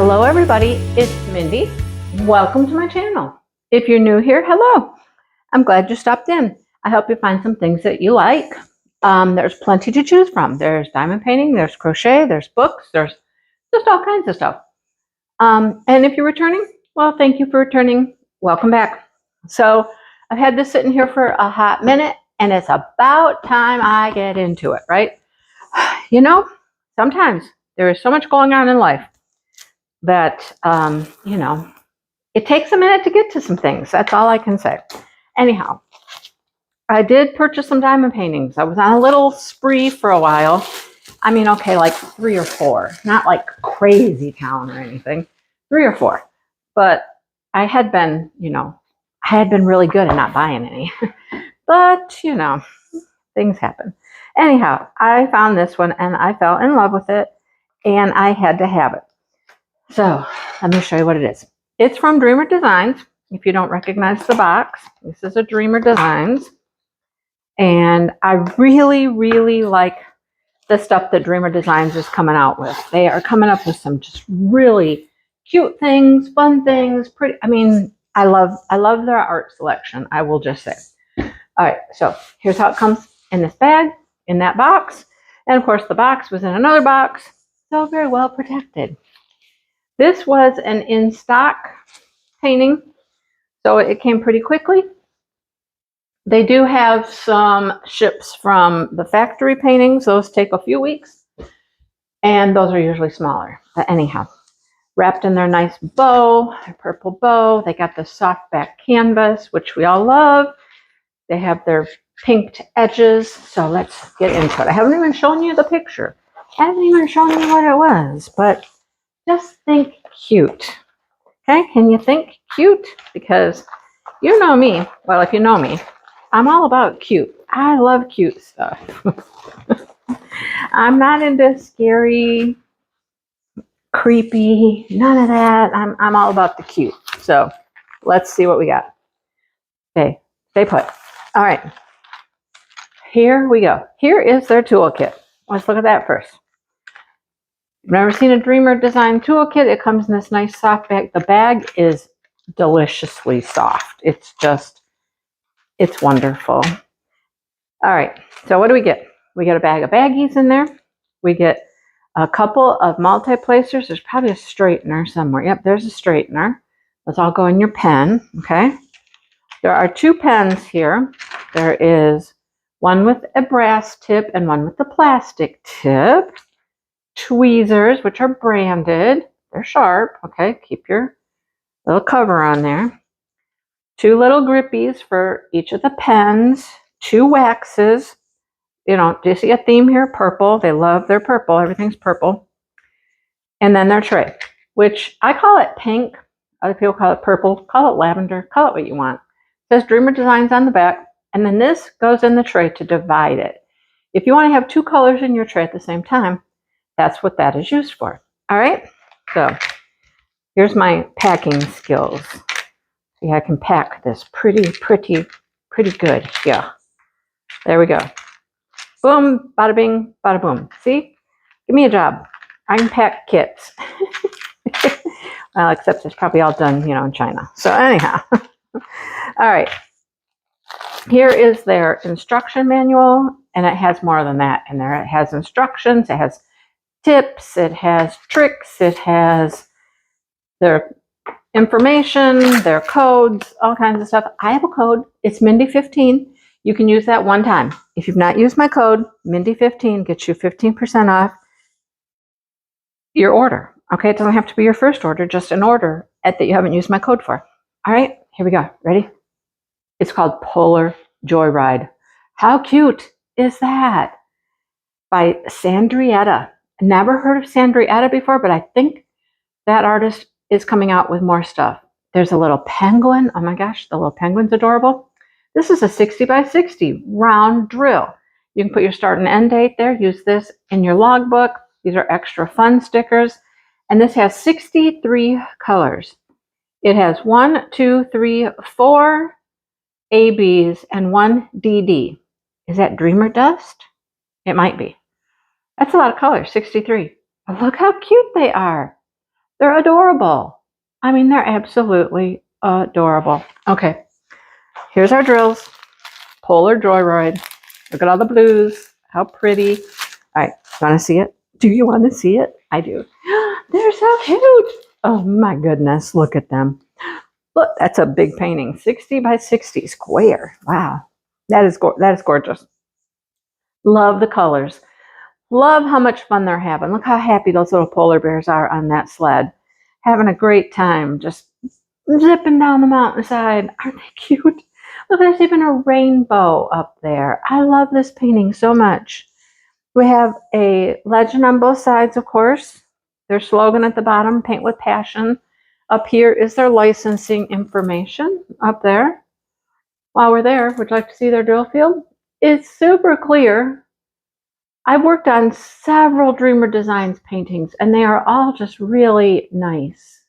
Hello everybody, it's Mindy. Welcome to my channel. If you're new here, hello. I'm glad you stopped in. I hope you find some things that you like. There's plenty to choose from. There's diamond painting, there's crochet, there's books, there's just all kinds of stuff. And if you're returning, well, thank you for returning. Welcome back. So I've had this sitting here for a hot minute, and it's about time I get into it, right? You know, sometimes there is so much going on in life that, it takes a minute to get to some things. That's all I can say. Anyhow, I did purchase some diamond paintings. I was on a little spree for a while. I mean, okay, like 3 or 4, not like crazy town or anything, 3 or 4. But I had been, really good at not buying any. But, things happen. Anyhow, I found this one and I fell in love with it and I had to have it. So let me show you what it is. It's from Dreamer Designs. If you don't recognize the box, this is a Dreamer Designs. And I really, really like the stuff that Dreamer Designs is coming out with. They are coming up with some just really cute things, fun things, pretty. I mean, I love their art selection, I will just say. All right, so here's how it comes in this bag, in that box. And of course, the box was in another box, so very well protected. This was an in-stock painting, so it came pretty quickly. They do have some ships from the factory paintings. Those take a few weeks, and those are usually smaller. But anyhow, wrapped in their nice bow, their purple bow. They got the soft back canvas, which we all love. They have their pinked edges, so let's get into it. I haven't even shown you the picture. I haven't even shown you what it was, but just think cute. Okay, can you think cute? Because you know me. Well, if you know me, I'm all about cute. I love cute stuff. I'm not into scary, creepy, none of that. I'm all about the cute. So let's see what we got. Okay, stay put. All right, here we go. Here is their toolkit. Let's look at that first. If you've never seen a Dreamer Design toolkit, it comes in this nice soft bag. The bag is deliciously soft. It's wonderful. All right, so what do we get? We get a bag of baggies in there. We get a couple of multi-placers. There's probably a straightener somewhere. Yep, there's a straightener. Let's all go in your pen, okay? There are 2 pens here. There is one with a brass tip and one with a plastic tip. Tweezers, which are branded. They're sharp, okay? Keep your little cover on there. 2 little grippies for each of the pens. 2 waxes. Do you see a theme here? Purple. They love their purple. Everything's purple. And then their tray, which I call it pink. Other people call it purple. Call it lavender. Call it what you want. It says Dreamer Designs on the back. And then this goes in the tray to divide it. If you want to have 2 colors in your tray at the same time, that's what that is used for. All right, so here's my packing skills. See, I can pack this pretty good. Yeah, there we go. Boom, bada bing, bada boom. See, give me a job. I can pack kits. Well, except it's probably all done, in China. So anyhow, all right. Here is their instruction manual, and it has more than that in there. It has instructions. It has tips, it has tricks, it has their information, their codes, all kinds of stuff. I have a code. It's Mindy15. You can use that one time. If you've not used my code, Mindy15 gets you 15% off your order. Okay, it doesn't have to be your first order, just an order that you haven't used my code for. All right, here we go. Ready? It's called Polar Joyride. How cute is that? By Sandrietta. Never heard of Sandrietta before, but I think that artist is coming out with more stuff. There's a little penguin. Oh my gosh, the little penguin's adorable. This is a 60 by 60 round drill. You can put your start and end date there. Use this in your logbook. These are extra fun stickers. And this has 63 colors. It has 1, 2, 3, 4 ABs and 1 DD. Is that Dreamer Dust? It might be. That's a lot of colors, 63. But look how cute they are. They're adorable. I mean, they're absolutely adorable. Okay, here's our drills. Polar Joyride. Look at all the blues. How pretty. All right, you want to see it? Do you want to see it? I do. They're so cute. Oh my goodness, look at them. Look, that's a big painting. 60 by 60 square. Wow. That is gorgeous. Love the colors. Love how much fun they're having. Look how happy those little polar bears are on that sled. Having a great time, just zipping down the mountainside. Aren't they cute? Look, there's even a rainbow up there. I love this painting so much. We have a legend on both sides, of course. Their slogan at the bottom, paint with passion. Up here is their licensing information up there. While we're there, would you like to see their drill field? It's super clear. I've worked on several Dreamer Designs paintings, and they are all just really nice.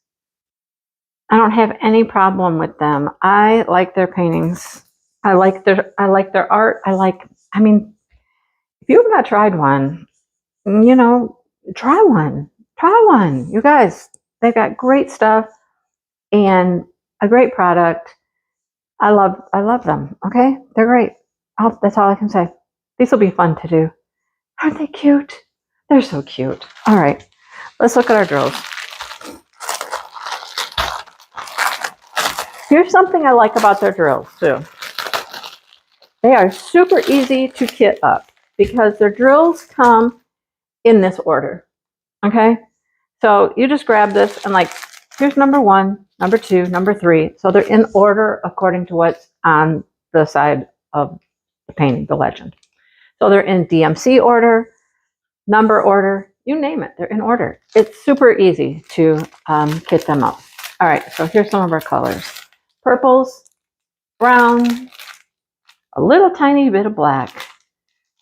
I don't have any problem with them. I like their paintings. I like their art. I mean, if you've not tried one, you know, try one. Try one. You guys, they've got great stuff and a great product. I love them. Okay? They're great. That's all I can say. These will be fun to do. Aren't they cute? They're so cute. All right. Let's look at our drills. Here's something I like about their drills too. They are super easy to kit up because their drills come in this order. Okay? So you just grab this and like, here's number 1, number 2, number 3. So they're in order according to what's on the side of the painting, the legend. So they're in DMC order, number order, you name it, they're in order. It's super easy to kit them up. All right, so here's some of our colors. Purples, brown, a little tiny bit of black.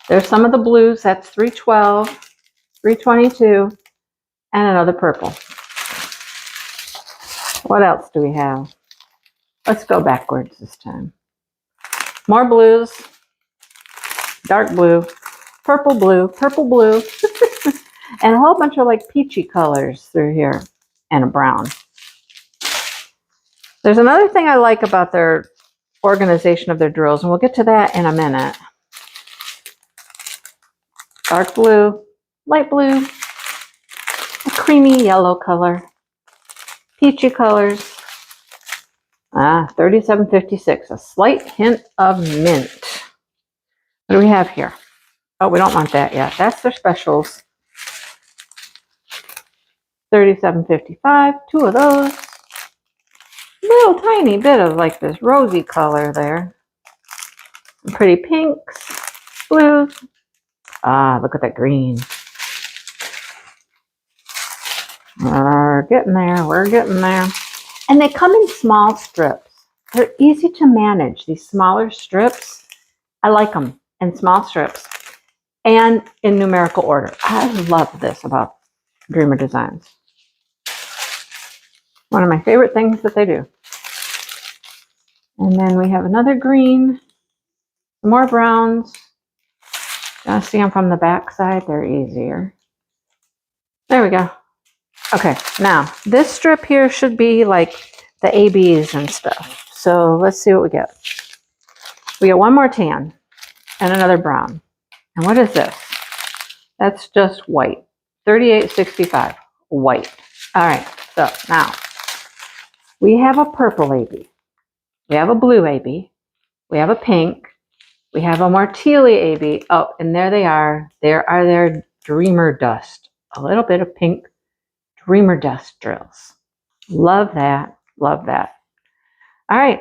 There's some of the blues, that's 312, 322, and another purple. What else do we have? Let's go backwards this time. More blues, dark blue, purple blue, and a whole bunch of like peachy colors through here, and a brown. There's another thing I like about their organization of their drills, and we'll get to that in a minute. Dark blue, light blue, a creamy yellow color, peachy colors, 3756, a slight hint of mint. What do we have here? Oh, we don't want that yet. That's their specials. 3755, 2 of those. Little tiny bit of like this rosy color there. Some pretty pinks, blues. Look at that green. We're getting there. And they come in small strips. They're easy to manage, these smaller strips. I like them in small strips and in numerical order. I love this about Dreamer Designs. One of my favorite things that they do. And then we have another green, some more browns. You want to see them from the back side? They're easier. There we go. Okay, now this strip here should be like the ABs and stuff. So let's see what we get. We get one more tan and another brown. And what is this? That's just white. 3865, white. All right, so now we have a purple AB. We have a blue AB. We have a pink. We have a more tealy AB. Oh, and there they are. There are their Dreamer Dust. A little bit of pink Dreamer Dust drills. Love that. Love that. All right.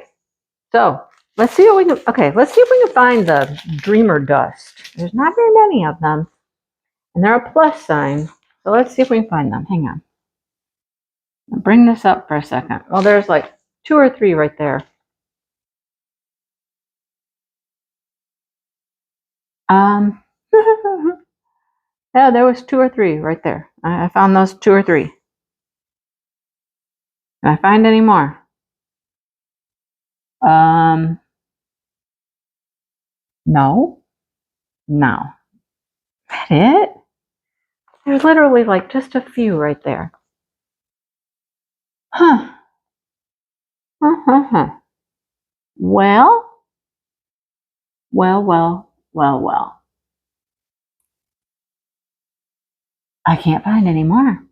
So let's see what we can. Okay, let's see if we can find the Dreamer Dust. There's not very many of them, and they're a plus sign. So let's see if we can find them. Hang on. I'll bring this up for a second. Well, there's like 2 or 3 right there. Yeah, there was 2 or 3 right there. I found those 2 or 3. Can I find any more? No. That it? There's literally like just a few right there. Huh. Well, well. I can't find any more.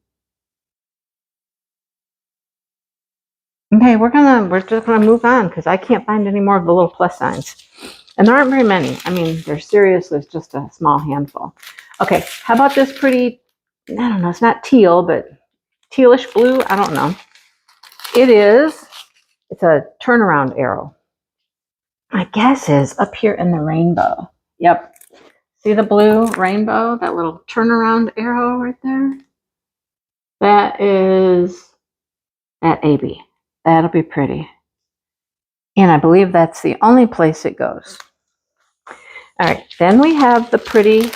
Okay, we're just gonna move on because I can't find any more of the little plus signs. And there aren't very many. I mean, there seriously is just a small handful. Okay, how about this pretty, I don't know, it's not teal, but tealish blue, I don't know. It's a turnaround arrow. My guess is up here in the rainbow. Yep. See the blue rainbow, that little turnaround arrow right there? That is at AB. That'll be pretty. And I believe that's the only place it goes. All right, then we have the pretty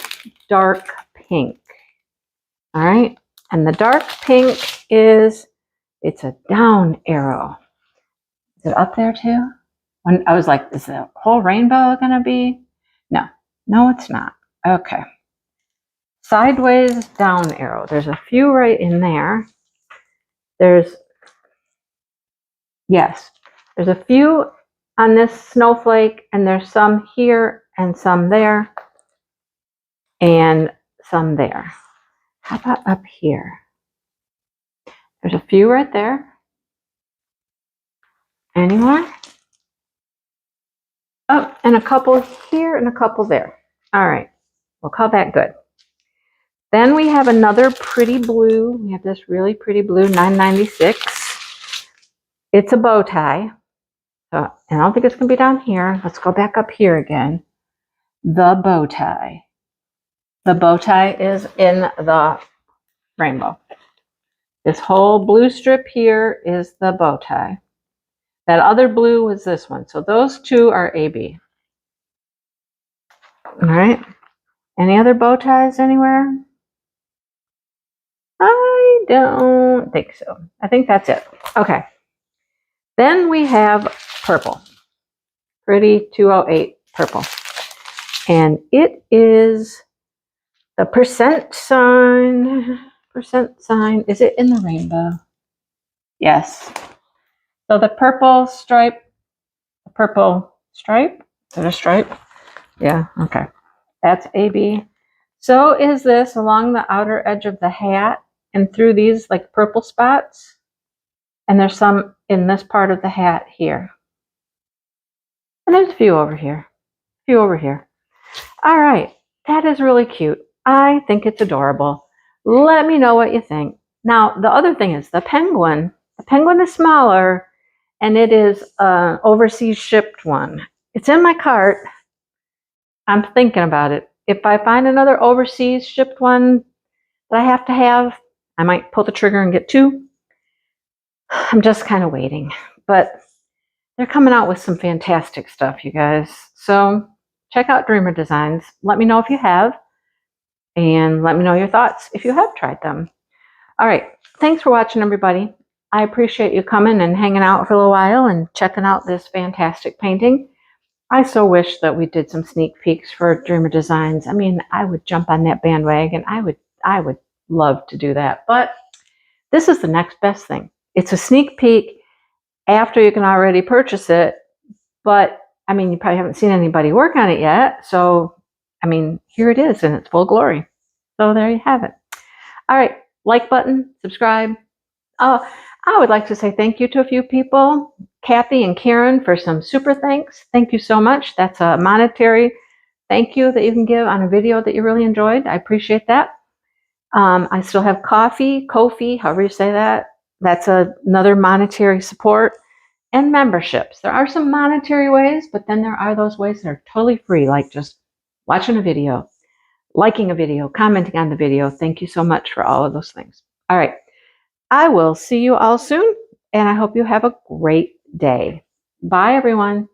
dark pink. All right, and the dark pink it's a down arrow. Is it up there too? When I was like, is the whole rainbow gonna be? No, it's not. Okay. Sideways down arrow. There's a few right in there. There's a few on this snowflake, and there's some here and some there and some there. How about up here? There's a few right there. Any more? Oh, and a couple here and a couple there. All right, we'll call that good. Then we have another pretty blue. We have this really pretty blue, 996. It's a bow tie. So, and I don't think it's going to be down here. Let's go back up here again. The bow tie. The bow tie is in the rainbow. This whole blue strip here is the bow tie. That other blue was this one. So those two are AB. All right. Any other bow ties anywhere? I don't think so. I think that's it. Okay. Then we have purple. Pretty 208 purple. And it is the percent sign. Percent sign. Is it in the rainbow? Yes. So the purple stripe. Is it a stripe? Yeah, okay. That's AB. So is this along the outer edge of the hat and through these like purple spots. And there's some in this part of the hat here. And there's a few over here. All right, that is really cute. I think it's adorable. Let me know what you think. Now, the other thing is the penguin. The penguin is smaller, and it is an overseas shipped one. It's in my cart. I'm thinking about it. If I find another overseas shipped one that I have to have, I might pull the trigger and get two. I'm just kind of waiting. But they're coming out with some fantastic stuff, you guys. So check out Dreamer Designs. Let me know if you have. And let me know your thoughts if you have tried them. All right. Thanks for watching, everybody. I appreciate you coming and hanging out for a little while and checking out this fantastic painting. I so wish that we did some sneak peeks for Dreamer Designs. I mean, I would jump on that bandwagon. I would love to do that. But this is the next best thing. It's a sneak peek after you can already purchase it. But, I mean, you probably haven't seen anybody work on it yet. So, I mean, here it is in its full glory. So there you have it. All right. Like button, subscribe. I would like to say thank you to a few people. Kathy and Karen for some super thanks. Thank you so much. That's a monetary thank you that you can give on a video that you really enjoyed. I appreciate that. I still have Ko-fi, however you say that. That's another monetary support. And memberships. There are some monetary ways, but then there are those ways that are totally free, like just watching a video, liking a video, commenting on the video. Thank you so much for all of those things. All right. I will see you all soon, and I hope you have a great day. Bye, everyone.